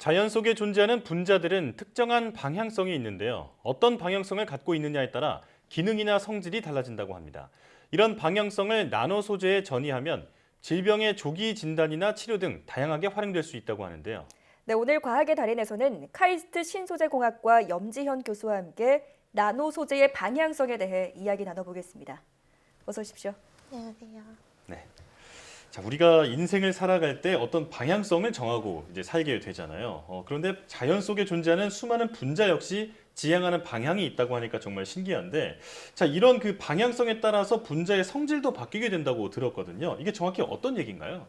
자연 속에 존재하는 분자들은 특정한 방향성이 있는데요. 어떤 방향성을 갖고 있느냐에 따라 기능이나 성질이 달라진다고 합니다. 이런 방향성을 나노 소재에 전이하면 질병의 조기 진단이나 치료 등 다양하게 활용될 수 있다고 하는데요. 네, 오늘 과학의 달인에서는 카이스트 신소재공학과 염지현 교수와 함께 나노 소재의 방향성에 대해 이야기 나눠보겠습니다. 어서 오십시오. 안녕하세요. 네. 자, 우리가 인생을 살아갈 때 어떤 방향성을 정하고 이제 살게 되잖아요. 그런데 자연 속에 존재하는 수많은 분자 역시 지향하는 방향이 있다고 하니까 정말 신기한데, 자, 이런 그 방향성에 따라서 분자의 성질도 바뀌게 된다고 들었거든요. 이게 정확히 어떤 얘기인가요?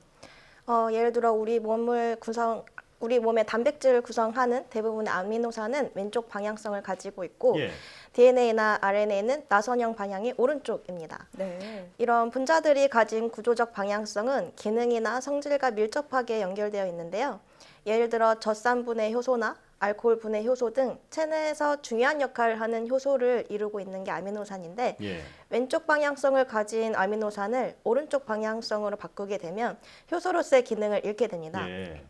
예를 들어 우리 몸의 단백질을 구성하는 대부분의 아미노산은 왼쪽 방향성을 가지고 있고 예. DNA나 RNA는 나선형 방향이 오른쪽입니다. 네. 이런 분자들이 가진 구조적 방향성은 기능이나 성질과 밀접하게 연결되어 있는데요. 예를 들어 젖산분해 효소나 알코올 분해 효소 등 체내에서 중요한 역할을 하는 효소를 이루고 있는 게 아미노산인데 예. 왼쪽 방향성을 가진 아미노산을 오른쪽 방향성으로 바꾸게 되면 효소로서의 기능을 잃게 됩니다. 예.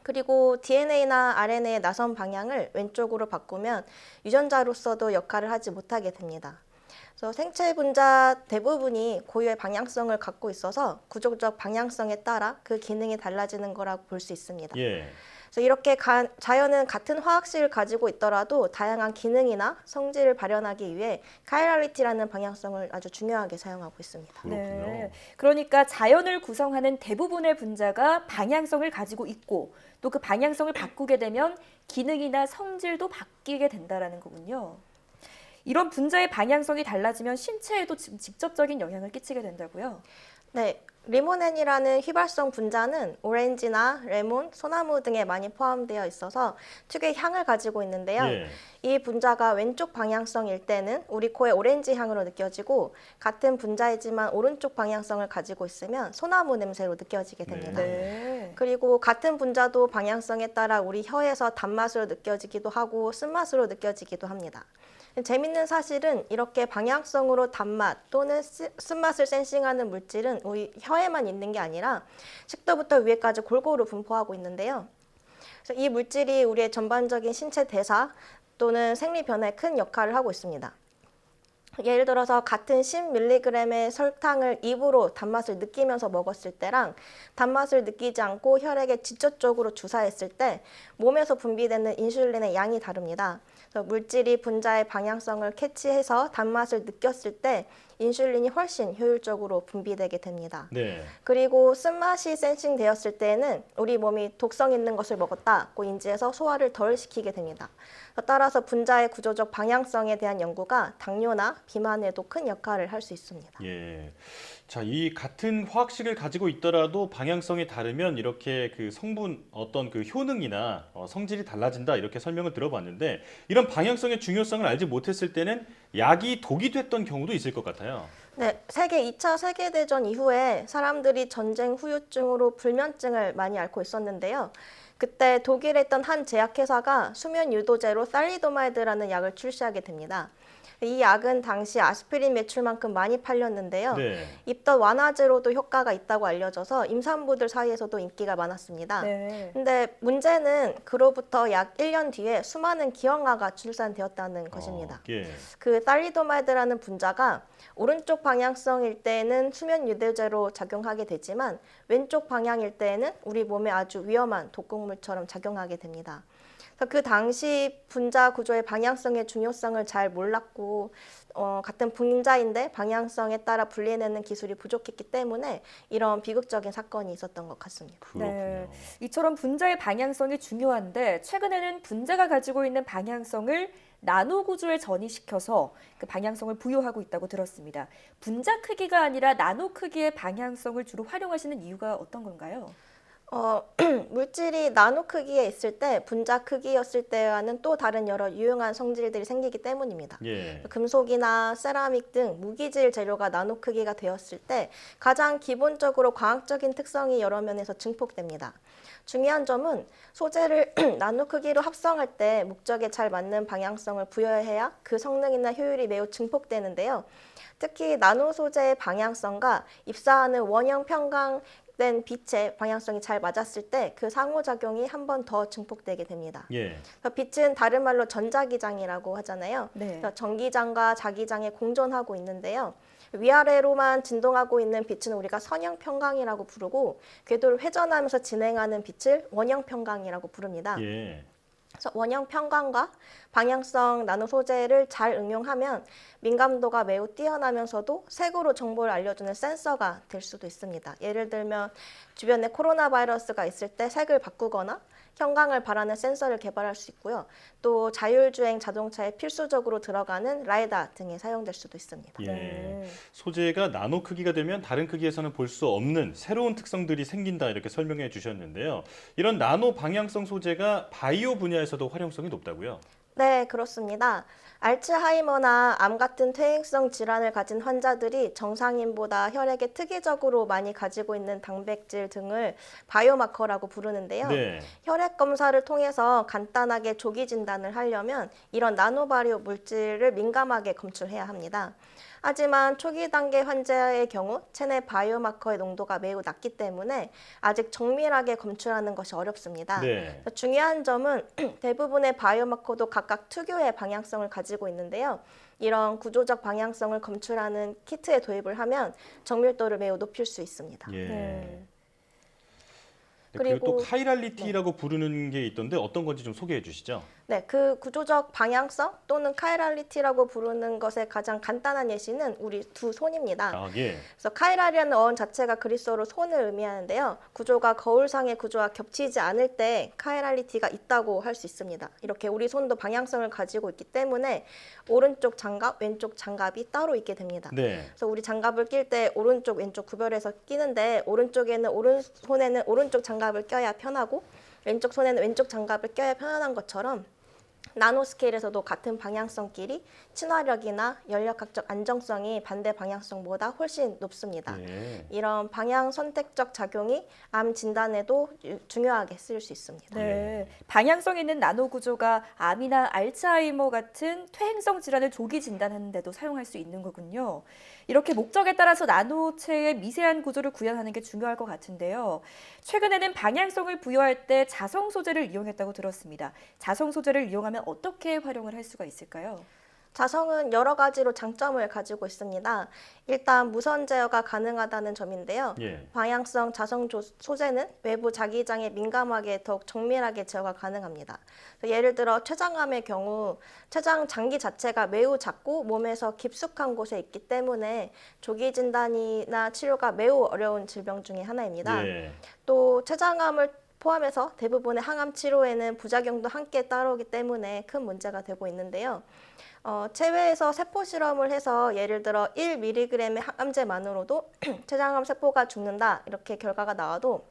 그리고 DNA나 RNA의 나선 방향을 왼쪽으로 바꾸면 유전자로서도 역할을 하지 못하게 됩니다. 그래서 생체 분자 대부분이 고유의 방향성을 갖고 있어서 구조적 방향성에 따라 그 기능이 달라지는 거라고 볼 수 있습니다. 예. 그래서 이렇게 자연은 같은 화학식을 가지고 있더라도 다양한 기능이나 성질을 발현하기 위해 카이랄리티라는 방향성을 아주 중요하게 사용하고 있습니다. 그렇군요. 네. 그러니까 자연을 구성하는 대부분의 분자가 방향성을 가지고 있고 또 그 방향성을 바꾸게 되면 기능이나 성질도 바뀌게 된다라는 거군요. 이런 분자의 방향성이 달라지면 신체에도 직접적인 영향을 끼치게 된다고요? 네, 리모넨이라는 휘발성 분자는 오렌지나 레몬, 소나무 등에 많이 포함되어 있어서 특유의 향을 가지고 있는데요. 예. 이 분자가 왼쪽 방향성일 때는 우리 코의 오렌지 향으로 느껴지고 같은 분자이지만 오른쪽 방향성을 가지고 있으면 소나무 냄새로 느껴지게 됩니다. 네. 그리고 같은 분자도 방향성에 따라 우리 혀에서 단맛으로 느껴지기도 하고 쓴맛으로 느껴지기도 합니다. 재밌는 사실은 이렇게 방향성으로 단맛 또는 쓴맛을 센싱하는 물질은 우리 혀에만 있는 게 아니라 식도부터 위에까지 골고루 분포하고 있는데요. 그래서 이 물질이 우리의 전반적인 신체 대사 또는 생리 변화에 큰 역할을 하고 있습니다. 예를 들어서 같은 10mg의 설탕을 입으로 단맛을 느끼면서 먹었을 때랑 단맛을 느끼지 않고 혈액에 직접적으로 주사했을 때 몸에서 분비되는 인슐린의 양이 다릅니다. 그래서 물질이 분자의 방향성을 캐치해서 단맛을 느꼈을 때 인슐린이 훨씬 효율적으로 분비되게 됩니다. 네. 그리고 쓴맛이 센싱되었을 때에는 우리 몸이 독성 있는 것을 먹었다고 인지해서 소화를 덜 시키게 됩니다. 따라서 분자의 구조적 방향성에 대한 연구가 당뇨나 비만에도 큰 역할을 할 수 있습니다. 예. 자, 이 같은 화학식을 가지고 있더라도 방향성이 다르면 이렇게 그 성분 어떤 그 효능이나 성질이 달라진다 이렇게 설명을 들어봤는데 이런 방향성의 중요성을 알지 못했을 때는 약이 독이 됐던 경우도 있을 것 같아요. 네, 2차 세계대전 이후에 사람들이 전쟁 후유증으로 불면증을 많이 앓고 있었는데요. 그때 독일에 있던 한 제약회사가 수면 유도제로 살리도마이드라는 약을 출시하게 됩니다. 이 약은 당시 아스피린 매출만큼 많이 팔렸는데요. 네. 입덧 완화제로도 효과가 있다고 알려져서 임산부들 사이에서도 인기가 많았습니다. 네. 근데 문제는 그로부터 약 1년 뒤에 수많은 기형아가 출산되었다는 것입니다. 예. 그 살리도마이드라는 분자가 오른쪽 방향성일 때에는 수면 유도제로 작용하게 되지만 왼쪽 방향일 때에는 우리 몸에 아주 위험한 독극물처럼 작용하게 됩니다. 그 당시 분자 구조의 방향성의 중요성을 잘 몰랐고 같은 분자인데 방향성에 따라 분리해내는 기술이 부족했기 때문에 이런 비극적인 사건이 있었던 것 같습니다. 그렇군요. 네. 이처럼 분자의 방향성이 중요한데 최근에는 분자가 가지고 있는 방향성을 나노 구조에 전이시켜서 그 방향성을 부여하고 있다고 들었습니다. 분자 크기가 아니라 나노 크기의 방향성을 주로 활용하시는 이유가 어떤 건가요? 물질이 나노 크기에 있을 때 분자 크기였을 때와는 또 다른 여러 유용한 성질들이 생기기 때문입니다. 예. 금속이나 세라믹 등 무기질 재료가 나노 크기가 되었을 때 가장 기본적으로 과학적인 특성이 여러 면에서 증폭됩니다. 중요한 점은 소재를 나노 크기로 합성할 때 목적에 잘 맞는 방향성을 부여해야 그 성능이나 효율이 매우 증폭되는데요. 특히 나노 소재의 방향성과 입사하는 원형 평강 증폭된 빛의 방향성이 잘 맞았을 때 그 상호작용이 한 번 더 증폭되게 됩니다. 예. 그래서 빛은 다른 말로 전자기장이라고 하잖아요. 네. 그래서 전기장과 자기장에 공존하고 있는데요. 위아래로만 진동하고 있는 빛은 우리가 선형평강이라고 부르고 궤도를 회전하면서 진행하는 빛을 원형평강이라고 부릅니다. 예. 그래서 원형 평광과 방향성 나노 소재를 잘 응용하면 민감도가 매우 뛰어나면서도 색으로 정보를 알려주는 센서가 될 수도 있습니다. 예를 들면 주변에 코로나 바이러스가 있을 때 색을 바꾸거나 형광을 발하는 센서를 개발할 수 있고요. 또 자율주행 자동차에 필수적으로 들어가는 라이다 등에 사용될 수도 있습니다. 예. 네. 소재가 나노 크기가 되면 다른 크기에서는 볼 수 없는 새로운 특성들이 생긴다 이렇게 설명해 주셨는데요. 이런 나노 방향성 소재가 바이오 분야에서도 활용성이 높다고요? 네, 그렇습니다. 알츠하이머나 암 같은 퇴행성 질환을 가진 환자들이 정상인보다 혈액에 특이적으로 많이 가지고 있는 단백질 등을 바이오마커라고 부르는데요. 네. 혈액 검사를 통해서 간단하게 조기 진단을 하려면 이런 나노바이오 물질을 민감하게 검출해야 합니다. 하지만 초기 단계 환자의 경우 체내 바이오마커의 농도가 매우 낮기 때문에 아직 정밀하게 검출하는 것이 어렵습니다. 네. 중요한 점은 대부분의 바이오마커도 각각 특유의 방향성을 가지고 있는데요. 이런 구조적 방향성을 검출하는 키트에 도입을 하면 정밀도를 매우 높일 수 있습니다. 예. 네. 그리고 또 그리고- 카이랄리티라고 부르는 게 있던데 어떤 건지 좀 소개해 주시죠. 네, 그 구조적 방향성 또는 카이랄리티라고 부르는 것의 가장 간단한 예시는 우리 두 손입니다. 아, 예. 그래서 카이랄이라는 어원 자체가 그리스어로 손을 의미하는데요. 구조가 거울상의 구조와 겹치지 않을 때 카이랄리티가 있다고 할 수 있습니다. 이렇게 우리 손도 방향성을 가지고 있기 때문에 오른쪽 장갑, 왼쪽 장갑이 따로 있게 됩니다. 네. 그래서 우리 장갑을 낄 때 오른쪽, 왼쪽 구별해서 끼는데 오른쪽에는 오른손에는 오른쪽 장갑을 껴야 편하고 왼쪽 손에는 왼쪽 장갑을 껴야 편안한 것처럼 나노 스케일에서도 같은 방향성끼리 친화력이나 연력학적 안정성이 반대 방향성보다 훨씬 높습니다. 예. 이런 방향 선택적 작용이 암 진단에도 중요하게 쓰일 수 있습니다. 네. 방향성 있는 나노 구조가 암이나 알츠하이머 같은 퇴행성 질환을 조기 진단하는 데도 사용할 수 있는 거군요. 이렇게 목적에 따라서 나노체의 미세한 구조를 구현하는 게 중요할 것 같은데요. 최근에는 방향성을 부여할 때 자성 소재를 이용했다고 들었습니다. 자성 소재를 이용하면 어떻게 활용을 할 수가 있을까요? 자성은 여러 가지로 장점을 가지고 있습니다. 일단 무선 제어가 가능하다는 점인데요. 예. 방향성 자성 소재는 외부 자기장에 민감하게 더욱 정밀하게 제어가 가능합니다. 예를 들어 췌장암의 경우 췌장 장기 자체가 매우 작고 몸에서 깊숙한 곳에 있기 때문에 조기 진단이나 치료가 매우 어려운 질병 중에 하나입니다. 예. 또 췌장암을 포함해서 대부분의 항암 치료에는 부작용도 함께 따라오기 때문에 큰 문제가 되고 있는데요. 체외에서 세포 실험을 해서 예를 들어 1mg의 항암제만으로도 췌장암 세포가 죽는다 이렇게 결과가 나와도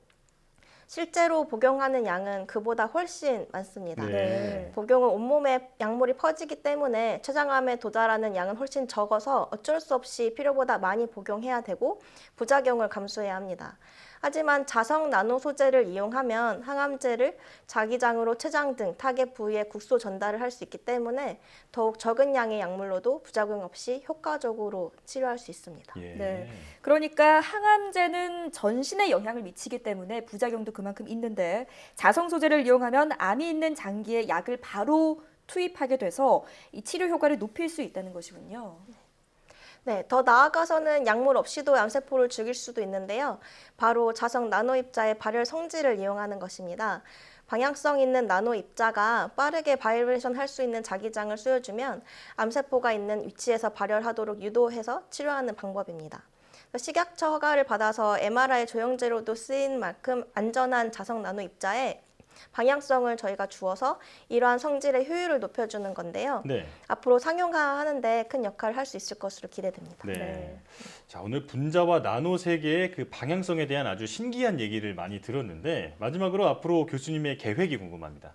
실제로 복용하는 양은 그보다 훨씬 많습니다. 네. 복용은 온몸에 약물이 퍼지기 때문에 췌장암에 도달하는 양은 훨씬 적어서 어쩔 수 없이 필요보다 많이 복용해야 되고 부작용을 감수해야 합니다. 하지만 자성 나노 소재를 이용하면 항암제를 자기장으로 췌장 등 타겟 부위에 국소 전달을 할 수 있기 때문에 더욱 적은 양의 약물로도 부작용 없이 효과적으로 치료할 수 있습니다. 예. 네. 그러니까 항암제는 전신에 영향을 미치기 때문에 부작용도 그만큼 있는데 자성 소재를 이용하면 암이 있는 장기에 약을 바로 투입하게 돼서 이 치료 효과를 높일 수 있다는 것이군요. 네, 더 나아가서는 약물 없이도 암세포를 죽일 수도 있는데요. 바로 자성 나노 입자의 발열 성질을 이용하는 것입니다. 방향성 있는 나노 입자가 빠르게 바이브레이션 할 수 있는 자기장을 쏘여주면 암세포가 있는 위치에서 발열하도록 유도해서 치료하는 방법입니다. 식약처 허가를 받아서 MRI 조영제로도 쓰인 만큼 안전한 자성 나노 입자에 방향성을 저희가 주어서 이러한 성질의 효율을 높여주는 건데요. 네. 앞으로 상용화하는 데 큰 역할을 할 수 있을 것으로 기대됩니다. 네. 네. 자, 오늘 분자와 나노 세계의 그 방향성에 대한 아주 신기한 얘기를 많이 들었는데 마지막으로 앞으로 교수님의 계획이 궁금합니다.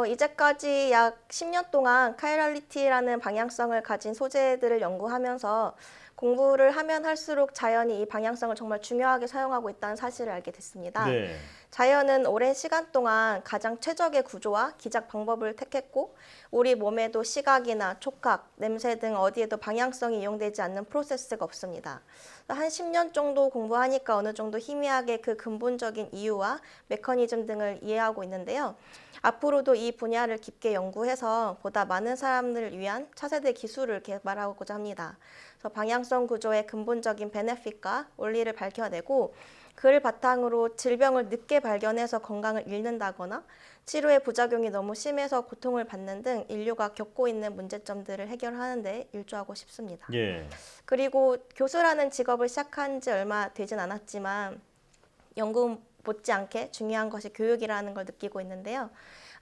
이제까지 약 10년 동안 카이랄리티라는 방향성을 가진 소재들을 연구하면서 공부를 하면 할수록 자연이 이 방향성을 정말 중요하게 사용하고 있다는 사실을 알게 됐습니다. 네. 자연은 오랜 시간 동안 가장 최적의 구조와 기작 방법을 택했고 우리 몸에도 시각이나 촉각, 냄새 등 어디에도 방향성이 이용되지 않는 프로세스가 없습니다. 한 10년 정도 공부하니까 어느 정도 희미하게 그 근본적인 이유와 메커니즘 등을 이해하고 있는데요. 앞으로도 이 분야를 깊게 연구해서 보다 많은 사람들을 위한 차세대 기술을 개발하고자 합니다. 그래서 방향성 구조의 근본적인 베네핏과 원리를 밝혀내고 그를 바탕으로 질병을 늦게 발견해서 건강을 잃는다거나 치료의 부작용이 너무 심해서 고통을 받는 등 인류가 겪고 있는 문제점들을 해결하는 데 일조하고 싶습니다. 예. 그리고 교수라는 직업을 시작한 지 얼마 되진 않았지만 연구 못지않게 중요한 것이 교육이라는 걸 느끼고 있는데요.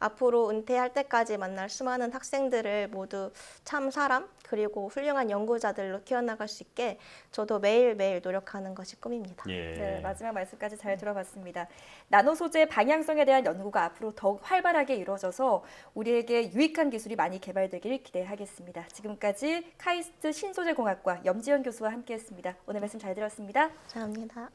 앞으로 은퇴할 때까지 만날 수많은 학생들을 모두 참 사람 그리고 훌륭한 연구자들로 키워나갈 수 있게 저도 매일매일 노력하는 것이 꿈입니다. 예. 네, 마지막 말씀까지 잘 들어봤습니다. 나노 소재 방향성에 대한 연구가 앞으로 더욱 활발하게 이루어져서 우리에게 유익한 기술이 많이 개발되길 기대하겠습니다. 지금까지 카이스트 신소재공학과 염지연 교수와 함께했습니다. 오늘 말씀 잘 들었습니다. 감사합니다.